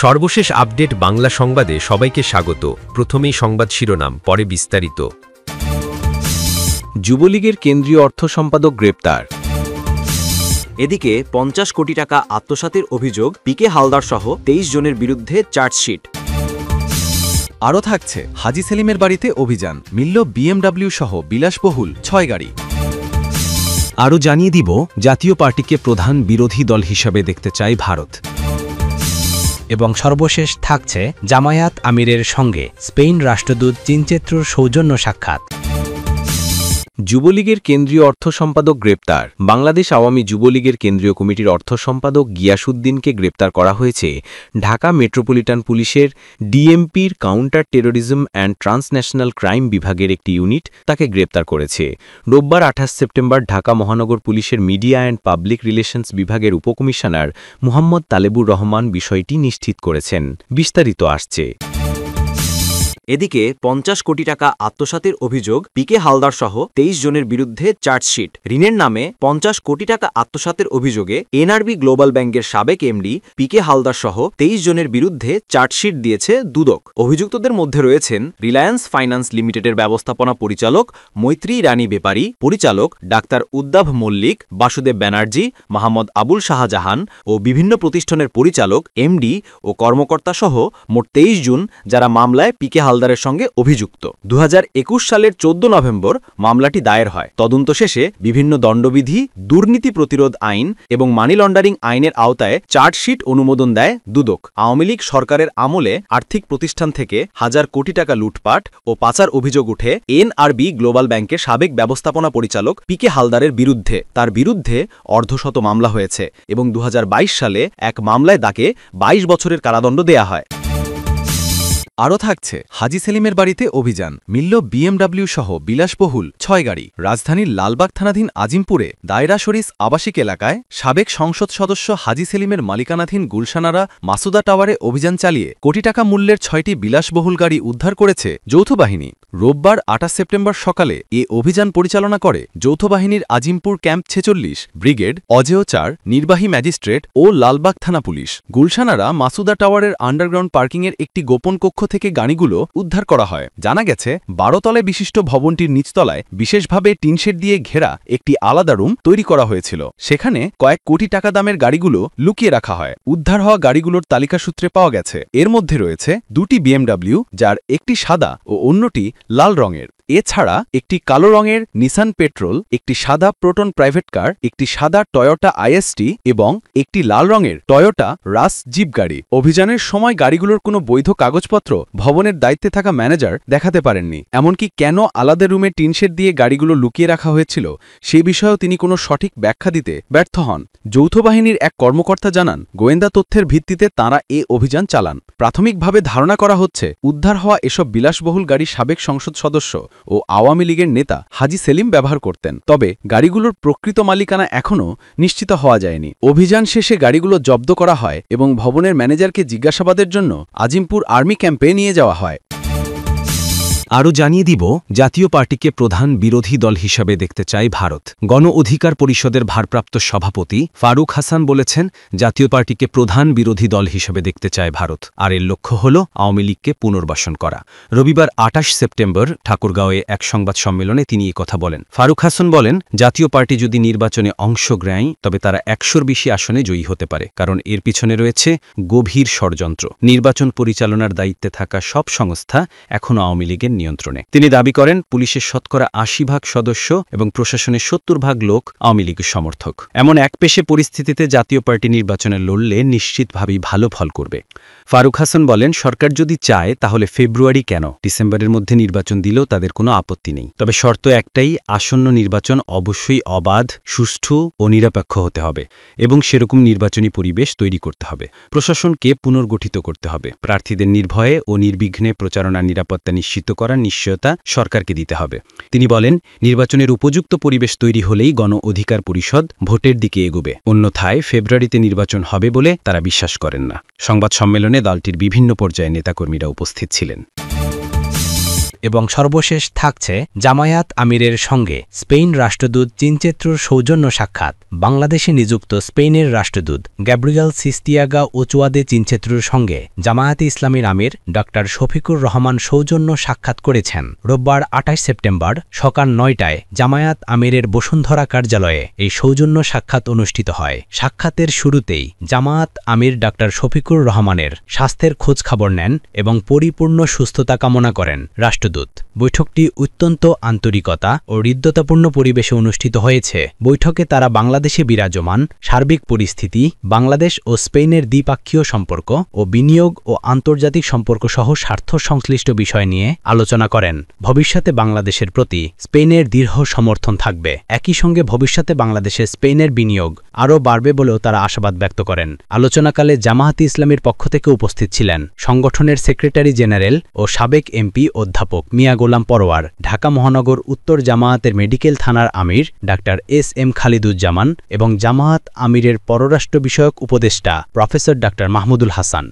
সর্বশেষ আপডেট বাংলা সংবাদে সবাইকে স্বাগত। প্রথমেই সংবাদ শিরোনাম, পরে বিস্তারিত। যুবলীগের কেন্দ্রীয় অর্থ সম্পাদক গ্রেপ্তার। এদিকে ৫০ কোটি টাকা আত্মসাতের অভিযোগ পিকে হালদার সহ ২৩ জনের বিরুদ্ধে চার্জশিট। আরও থাকছে, হাজী সেলিমের বাড়িতে অভিযান, মিলল বিএমডব্লিউ সহ বিলাসবহুল ৬ গাড়ি। আরও জানিয়ে দিব, জাতীয় পার্টিকে প্রধান বিরোধী দল হিসাবে দেখতে চায় ভারত। এবং সর্বশেষ থাকছে, জামায়াত আমিরের সঙ্গে স্পেন রাষ্ট্রদূত চিনচেত্রুর সৌজন্য সাক্ষাৎ। যুবলীগের কেন্দ্রীয় অর্থ সম্পাদক গ্রেপ্তার। বাংলাদেশ আওয়ামী যুবলীগের কেন্দ্রীয় কমিটির অর্থ সম্পাদক গিয়াসউদ্দিনকে গ্রেপ্তার করা হয়েছে ঢাকা মেট্রোপলিটন পুলিশের ডিএমপির counter terrorism and transnational crime বিভাগের একটি ইউনিট তাকে গ্রেপ্তার করেছে। রোববার ২৮ সেপ্টেম্বর ঢাকা মহানগর পুলিশের মিডিয়া অ্যান্ড পাবলিক রিলেশনস বিভাগের উপকমিশনার মুহাম্মদ তালেবুর রহমান বিষয়টি নিশ্চিত করেছেন। বিস্তারিত আসছে। এদিকে ৫০ কোটি টাকা আত্মসাতের অভিযোগ পিকে হালদার সহ ২৩ জনের বিরুদ্ধে চার্জশিট। ঋণের নামে ৫০ কোটি টাকা আত্মসাতের অভিযোগে এনআরবি গ্লোবাল ব্যাংকের সাবেক এমডি পিকে হালদার সহ ২৩ জনের বিরুদ্ধে চার্জশিট দিয়েছে দুদক। অভিযুক্তদের মধ্যে রয়েছেন রিলায়েন্স ফাইন্যান্স লিমিটেডের ব্যবস্থাপনা পরিচালক মৈত্রী রানী বেপারী, পরিচালক ডাক্তার উদ্দাভ মল্লিক, বাসুদেব ব্যানার্জি, মোহাম্মদ আবুল শাহজাহান ও বিভিন্ন প্রতিষ্ঠানের পরিচালক, এমডি ও কর্মকর্তা সহ মোট ২৩ জন, যারা মামলায় পিকে হালদারের সঙ্গে অভিযুক্ত। ২০২১ সালের ১৪ নভেম্বর মামলাটি দায়ের হয়। তদন্ত শেষে বিভিন্ন দণ্ডবিধি, দুর্নীতি প্রতিরোধ আইন এবং মানি লন্ডারিং আইনের আওতায় চার্জশিট অনুমোদন দেয় দুদক। আওয়ামী লীগ সরকারের আমলে আর্থিক প্রতিষ্ঠান থেকে হাজার কোটি টাকা লুটপাট ও পাচার অভিযোগ উঠে এনআরবি গ্লোবাল ব্যাংকের সাবেক ব্যবস্থাপনা পরিচালক পিকে হালদারের বিরুদ্ধে। তার বিরুদ্ধে অর্ধশত মামলা হয়েছে এবং ২০২২ সালে এক মামলায় তাকে ২২ বছরের কারাদণ্ড দেয়া হয়। আরও থাকছে, হাজী সেলিমের বাড়িতে অভিযান, মিলল বিএমডব্লিউ সহ বিলাসবহুল ৬ গাড়ি। রাজধানীর লালবাগ থানাধীন আজিমপুরে দায়রা শরীস আবাসিক এলাকায় সাবেক সংসদ সদস্য হাজী সেলিমের মালিকানাধীন গুলশানারা মাসুদা টাওয়ারে অভিযান চালিয়ে কোটি টাকা মূল্যের ৬টি বিলাসবহুল গাড়ি উদ্ধার করেছে যৌথ বাহিনী। রোববার ২৮ সেপ্টেম্বর সকালে এ অভিযান পরিচালনা করে যৌথ বাহিনীর আজিমপুর ক্যাম্প ৪৬ ব্রিগেড, অজেয় ৪ নির্বাহী ম্যাজিস্ট্রেট ও লালবাগ থানা পুলিশ। গুলশানারা মাসুদা টাওয়ারের আন্ডারগ্রাউন্ড পার্কিংয়ের একটি গোপন কক্ষ থেকে গাড়িগুলো উদ্ধার করা হয়। জানা গেছে, ১২ তলে বিশিষ্ট ভবনটির নিচতলায় বিশেষভাবে টিনশেড দিয়ে ঘেরা একটি আলাদা রুম তৈরি করা হয়েছিল। সেখানে কয়েক কোটি টাকা দামের গাড়িগুলো লুকিয়ে রাখা হয়। উদ্ধার হওয়া গাড়িগুলোর তালিকা সূত্রে পাওয়া গেছে, এর মধ্যে রয়েছে ২টি বিএমডব্লিউ, যার একটি সাদা ও অন্যটি লাল রঙের। এছাড়া একটি কালো রঙের নিসান পেট্রোল, একটি সাদা প্রোটন প্রাইভেট কার, একটি সাদা টয়োটা আইএসটি এবং একটি লাল রঙের টয়োটা রাস জিপ গাড়ি। অভিযানের সময় গাড়িগুলোর কোনো বৈধ কাগজপত্র ভবনের দায়িত্বে থাকা ম্যানেজার দেখাতে পারেননি। এমনকি কেন আলাদা রুমে টিনশেড দিয়ে গাড়িগুলো লুকিয়ে রাখা হয়েছিল সেই বিষয়েও তিনি কোনো সঠিক ব্যাখ্যা দিতে ব্যর্থ হন। যৌথ বাহিনীর এক কর্মকর্তা জানান, গোয়েন্দা তথ্যের ভিত্তিতে তাঁরা এ অভিযান চালান। প্রাথমিকভাবে ধারণা করা হচ্ছে, উদ্ধার হওয়া এসব বিলাসবহুল গাড়ি সাবেক সংসদ সদস্য ও আওয়ামী লীগের নেতা হাজী সেলিম ব্যবহার করতেন। তবে গাড়িগুলোর প্রকৃত মালিকানা এখনও নিশ্চিত হওয়া যায়নি। অভিযান শেষে গাড়িগুলো জব্দ করা হয় এবং ভবনের ম্যানেজারকে জিজ্ঞাসাবাদের জন্য আজিমপুর আর্মি ক্যাম্পে নিয়ে যাওয়া হয়। আরও জানিয়ে দিব, জাতীয় পার্টিকে প্রধান বিরোধী দল হিসাবে দেখতে চায় ভারত। গণ অধিকার পরিষদের ভারপ্রাপ্ত সভাপতি ফারুক হাসান বলেছেন, জাতীয় পার্টিকে প্রধান বিরোধী দল হিসেবে দেখতে চায় ভারত, আর এর লক্ষ্য হল আওয়ামী লীগকে পুনর্বাসন করা। রবিবার ২৮ সেপ্টেম্বর ঠাকুরগাঁওয়ে এক সংবাদ সম্মেলনে তিনি কথা বলেন। ফারুক হাসান বলেন, জাতীয় পার্টি যদি নির্বাচনে অংশ নেয় তবে তারা ১০০-র বেশি আসনে জয়ী হতে পারে, কারণ এর পিছনে রয়েছে গভীর ষড়যন্ত্র। নির্বাচন পরিচালনার দায়িত্বে থাকা সব সংস্থা এখনও আওয়ামী লীগের নিয়ন্ত্রণে। তিনি দাবি করেন, পুলিশের শতকরা ৮০% সদস্য এবং প্রশাসনের ৭০% লোক আওয়ামী লীগের সমর্থক। এমন একপেশে পরিস্থিতিতে জাতীয় পার্টি নির্বাচনে লড়লে নিশ্চিতভাবেই ভালো ফল করবে। ফারুক হাসান বলেন, সরকার যদি চায় তাহলে ফেব্রুয়ারি কেন, ডিসেম্বরের মধ্যে নির্বাচন দিলেও তাদের কোনো আপত্তি নেই। তবে শর্ত একটাই, আসন্ন নির্বাচন অবশ্যই অবাধ, সুষ্ঠু ও নিরপেক্ষ হতে হবে এবং সেরকম নির্বাচনী পরিবেশ তৈরি করতে হবে। প্রশাসনকে পুনর্গঠিত করতে হবে। প্রার্থীদের নির্ভয়ে ও নির্বিঘ্নে প্রচারণার নিরাপত্তা নিশ্চিত করার নিশ্চয়তা সরকারকে দিতে হবে। তিনি বলেন, নির্বাচনের উপযুক্ত পরিবেশ তৈরি হলেই গণ অধিকার পরিষদ ভোটের দিকে এগোবে, অন্যথায় ফেব্রুয়ারিতে নির্বাচন হবে বলে তারা বিশ্বাস করেন না। সংবাদ সম্মেলনে দলটির বিভিন্ন পর্যায়ে নেতাকর্মীরা উপস্থিত ছিলেন। এবং সর্বশেষ থাকছে জামায়াত আমিরের সঙ্গে স্পেন রাষ্ট্রদূত চিনচেত্রুর সৌজন্য সাক্ষাৎ। বাংলাদেশে নিযুক্ত স্পেনের রাষ্ট্রদূত গ্যাব্রিয়েল সিস্তিয়াগা ওচুয়াদে চিনচেত্রুর সঙ্গে জামায়াতে ইসলামীর আমির ড শফিকুর রহমান সৌজন্য সাক্ষাৎ করেছেন। রোববার ২৮ সেপ্টেম্বর সকাল ৯টায় জামায়াত আমিরের বসুন্ধরা কার্যালয়ে এই সৌজন্য সাক্ষাৎ অনুষ্ঠিত হয়। সাক্ষাতের শুরুতেই জামায়াত আমির ড শফিকুর রহমানের স্বাস্থ্যের খোঁজখবর নেন এবং পরিপূর্ণ সুস্থতা কামনা করেন রাষ্ট্রদূত। বৈঠকটি অত্যন্ত আন্তরিকতা ও হৃদ্যতাপূর্ণ পরিবেশে অনুষ্ঠিত হয়েছে। বৈঠকে তারা বাংলাদেশে বিরাজমান সার্বিক পরিস্থিতি, বাংলাদেশ ও স্পেনের দ্বিপাক্ষীয় সম্পর্ক ও বিনিয়োগ ও আন্তর্জাতিক সম্পর্ক সহ স্বার্থ সংশ্লিষ্ট বিষয় নিয়ে আলোচনা করেন। ভবিষ্যতে বাংলাদেশের প্রতি স্পেনের দৃঢ় সমর্থন থাকবে। একই সঙ্গে ভবিষ্যতে বাংলাদেশে স্পেনের বিনিয়োগ আরও বাড়বে বলেও তারা আশাবাদ ব্যক্ত করেন। আলোচনাকালে জামায়াতে ইসলামীর পক্ষ থেকে উপস্থিত ছিলেন সংগঠনের সেক্রেটারি জেনারেল ও সাবেক এমপি অধ্যাপক মিয়া গোলাম পরোয়ার, ঢাকা মহানগর উত্তর জামায়াতের মেডিকেল থানার আমির ডা এস.এম. খালিদুজ্জামান এবং জামায়াত আমিরের পররাষ্ট্র বিষয়ক উপদেষ্টা প্রফেসর ডা মাহমুদুল হাসান।